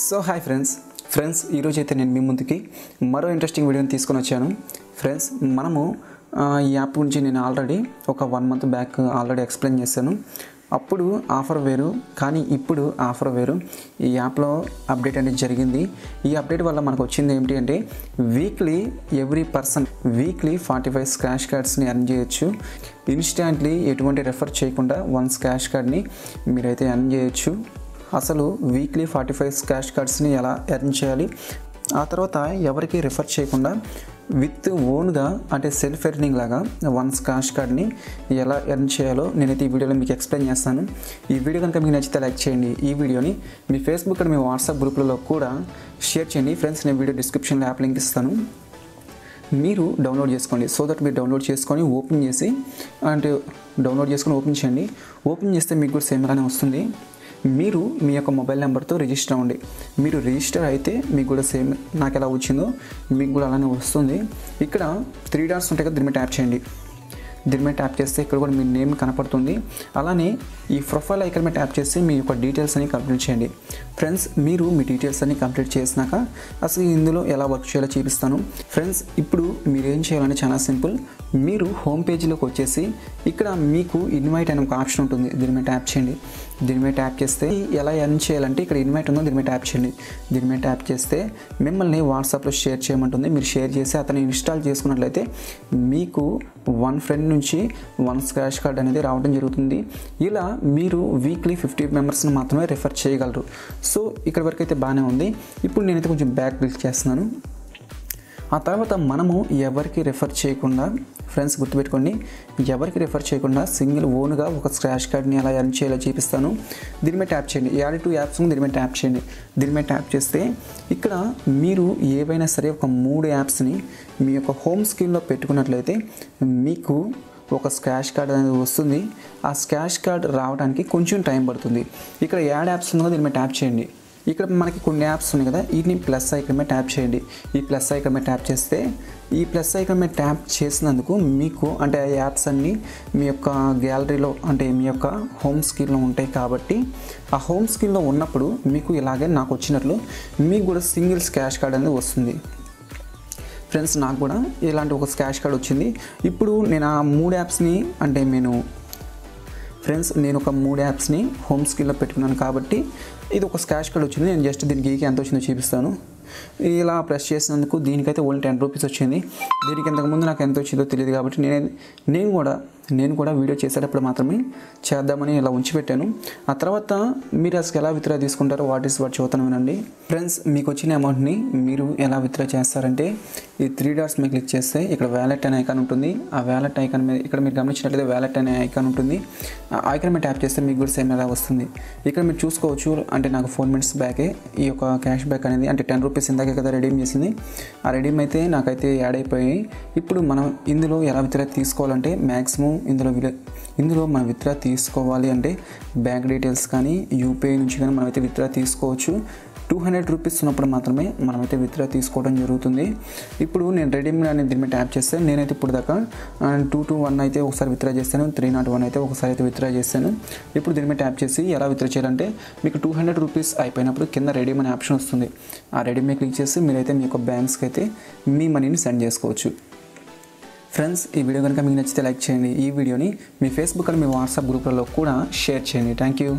So hi friends ఈరోజు అయితే నేను మీ ముందుకి మరో ఇంట్రెస్టింగ్ వీడియోని తీసుకొని వచ్చాను. ఫ్రెండ్స్ మనము ఈ యాప్ గురించి నేను ఆల్రెడీ ఒక 1 month బ్యాక్ ఆల్రెడీ ఎక్స్ప్లెయిన్ చేశాను. అప్పుడు ఆఫర్ వేరు, కానీ ఇప్పుడు ఆఫర్ వేరు. ఈ యాప్లో అప్డేట్ అనేది జరిగింది. ఈ అప్డేట్ వల్ల మనకు వచ్చింది ఏంటి అంటే వీక్లీ ఎవ్రీ పర్సన్ 45 స్క్రాచ్ కార్డ్స్ని ఎర్న్ చేయొచ్చు. ఇన్స్టాంట్లీ ఎటువంటి రెఫర్ చేయకుండా 1 స్క్రాచ్ కార్డ్ని మీరైతే ఎర్న్ చేయొచ్చు. అసలు వీక్లీ 45 స్క్రాచ్ కార్డ్స్ని ఎలా ఎర్న్ చేయాలి, ఆ తర్వాత ఎవరికి రిఫర్ చేయకుండా విత్ ఓన్గా అంటే సెల్ఫ్ ఎర్నింగ్ లాగా 1 స్క్రాచ్ కార్డ్ని ఎలా ఎర్న్ చేయాలో నేనైతే ఈ వీడియోలో మీకు ఎక్స్ప్లెయిన్ చేస్తాను. ఈ వీడియో కనుక మీకు నచ్చితే లైక్ చేయండి. ఈ వీడియోని మీ ఫేస్బుక్ అండ్ మీ వాట్సాప్ గ్రూప్లలో కూడా షేర్ చేయండి. ఫ్రెండ్స్, నేను వీడియో డిస్క్రిప్షన్లో యాప్ లింక్ ఇస్తాను, మీరు డౌన్లోడ్ చేసుకోండి. సో దట్ మీరు డౌన్లోడ్ చేసుకొని ఓపెన్ చేయండి. ఓపెన్ చేస్తే మీకు కూడా సేమ్ అలానే వస్తుంది. మీరు మీ యొక్క మొబైల్ నెంబర్తో రిజిస్టర్ అవ్వండి. మీరు రిజిస్టర్ అయితే మీకు కూడా సేమ్ నాకు ఎలా వచ్చిందో మీకు కూడా అలానే వస్తుంది. ఇక్కడ 3 dots ఉంటాయి కదా, దీని మీద ట్యాప్ చేయండి. దీని మీద ట్యాప్ చేస్తే ఇక్కడ కూడా మీ నేమ్ కనపడుతుంది. అలానే ఈ ప్రొఫైల్ ఐకాన్ మీద ట్యాప్ చేసి మీ యొక్క డీటెయిల్స్ అన్ని కంప్లీట్ చేయండి. ఫ్రెండ్స్, మీరు మీ డీటెయిల్స్ అన్ని కంప్లీట్ చేసినాక అసలు ఇందులో ఎలా వర్క్ చేయాలో చూపిస్తాను. ఫ్రెండ్స్, ఇప్పుడు మీరు ఏం చేయాలంటే చాలా సింపుల్. మీరు హోమ్ పేజీలోకి వచ్చేసి ఇక్కడ మీకు ఇన్వైట్ అనే ఒక ఆప్షన్ ఉంటుంది, దీని మీద ట్యాప్ చేయండి. దీని మీద ట్యాప్ చేస్తే ఎలా ఎర్న్ చేయాలంటే ఇక్కడ ఇన్వైట్ ఉందో దీని మీద ట్యాప్ చేయండి. దీని మీద ట్యాప్ చేస్తే మిమ్మల్ని వాట్సాప్లో షేర్ చేయమంటుంది. మీరు షేర్ చేసి అతను ఇన్స్టాల్ చేసుకున్నట్లయితే మీకు 1 friend నుంచి 1 స్క్రాచ్ కార్డ్ అనేది రావడం జరుగుతుంది. ఇలా మీరు వీక్లీ 50 మెంబర్స్ని మాత్రమే రిఫర్ చేయగలరు. సో ఇక్కడ వరకు అయితే బాగానే ఉంది. ఇప్పుడు నేనైతే కొంచెం బ్యాక్ క్లిక్ చేస్తున్నాను. ఆ తర్వాత మనము ఎవరికి రిఫర్ చేయకుండా, ఫ్రెండ్స్ గుర్తుపెట్టుకోండి, ఎవరికి రిఫర్ చేయకుండా సింగిల్ ఓన్గా ఒక స్క్రాచ్ కార్డ్ని ఎలా ఎర్న్ చేయాలో చూపిస్తాను. దీని మీద ట్యాప్ చేయండి. యాడ్ టు యాప్స్ దీని మీద ట్యాప్ చేయండి. దీని మీద ట్యాప్ చేస్తే ఇక్కడ మీరు ఏవైనా సరే ఒక 3 యాప్స్ని మీ యొక్క హోమ్ స్క్రీన్లో పెట్టుకున్నట్లయితే మీకు ఒక స్క్రాచ్ కార్డ్ అనేది వస్తుంది. ఆ స్క్రాచ్ కార్డ్ రావడానికి కొంచెం టైం పడుతుంది. ఇక్కడ యాడ్ యాప్స్ ఉందో దీని మీద ట్యాప్ చేయండి. ఇక్కడ మనకి కొన్ని యాప్స్ ఉన్నాయి కదా, వీటిని ప్లస్ ఐకాన్ మీద ట్యాప్ చేయండి. ఈ ప్లస్ ఐకాన్ మీద ట్యాప్ చేస్తే ఈ ప్లస్ ఐకాన్ మీద ట్యాప్ చేసినందుకు మీకు అంటే ఆ యాప్స్ అన్నీ మీ యొక్క గ్యాలరీలో అంటే మీ యొక్క హోమ్ స్క్రీన్లో ఉంటాయి. కాబట్టి ఆ హోమ్ స్క్రీన్లో ఉన్నప్పుడు మీకు ఇలాగే నాకు వచ్చినట్లు మీకు కూడా సింగిల్ స్క్రాచ్ కార్డ్ అనేది వస్తుంది. ఫ్రెండ్స్, నాకు కూడా ఇలాంటి ఒక స్క్రాచ్ కార్డ్ వచ్చింది. ఇప్పుడు నేను ఆ 3 యాప్స్ని అంటే నేను ఒక 3 యాప్స్ని హోమ్ స్క్రీన్లో పెట్టుకున్నాను కాబట్టి ఇది ఒక స్క్రాచ్ కార్డ్ వచ్చింది. నేను జస్ట్ దీనికి ఎంత వచ్చిందో చూపిస్తాను. ఇలా ప్రెస్ చేసినందుకు దీనికైతే ఓన్లీ 10 రూపీస్ వచ్చింది. దీనికి ఇంతకుముందు నాకు ఎంత వచ్చిందో తెలియదు కాబట్టి నేను కూడా వీడియో చేసేటప్పుడు మాత్రమే చేద్దామని ఇలా ఉంచిపెట్టాను. ఆ తర్వాత మీరు అసలు ఎలా విత్డ్రా తీసుకుంటారో వాట్ చూద్దాం వినండి. ఫ్రెండ్స్, మీకు వచ్చిన అమౌంట్ని మీరు ఎలా విత్డ్రా చేస్తారంటే ఈ 3 dots మీద క్లిక్ చేస్తే ఇక్కడ వ్యాలెట్ అనే ఐకాన్ ఉంటుంది. ఆ వ్యాలెట్ ఐకాన్ మీద ఇక్కడ మీరు గమనించినట్లయితే వ్యాలెట్ అనే ఐకాన్ ఉంటుంది. ఆ ఐకాన్ మీద ట్యాప్ చేస్తే మీకు కూడా సేమ్ ఎలా వస్తుంది. ఇక్కడ మీరు చూసుకోవచ్చు, అంటే నాకు 4 minutes బ్యాకే ఈ యొక్క క్యాష్ బ్యాక్ అనేది అంటే 10 రూపీస్ ఇందాకే కదా రెడీమ్ చేసింది. ఆ రెడీమ్ అయితే నాకైతే యాడ్ అయిపోయాయి. ఇప్పుడు మనం ఇందులో ఎలా విత్డ్రా తీసుకోవాలంటే మ్యాక్సిమం ఇందులో మనం విత్డ్రా తీసుకోవాలి అంటే బ్యాంక్ డీటెయిల్స్ కానీ యూపీఐ నుంచి కానీ మనమైతే విత్డ్రా తీసుకోవచ్చు. 200 రూపీస్ ఉన్నప్పుడు మాత్రమే మనమైతే విత్డ్రా తీసుకోవడం జరుగుతుంది. ఇప్పుడు నేను రెడీమ్ అనేది దీని మీద ట్యాప్ చేస్తే నేనైతే ఇప్పుడు దాకా 221 అయితే ఒకసారి విత్డ్రా చేస్తాను, 301 అయితే ఒకసారి అయితే విత్డ్రా చేస్తాను. ఇప్పుడు దీని మీద ట్యాప్ చేసి ఎలా విత్డ్రా చేయాలంటే మీకు 200 రూపీస్ అయిపోయినప్పుడు కింద రెడీమ్ అనే ఆప్షన్ వస్తుంది. ఆ రెడీమ్ మీద క్లిక్ చేసి మీరైతే మీ యొక్క బ్యాంక్స్కి అయితే మీ మనీని సెండ్ చేసుకోవచ్చు. ఫ్రెండ్స్, ఈ వీడియో కనుక మీకు నచ్చితే లైక్ చేయండి. ఈ వీడియోని మీ ఫేస్బుక్ అండ్ మీ వాట్సాప్ గ్రూప్లలో కూడా షేర్ చేయండి. Thank you.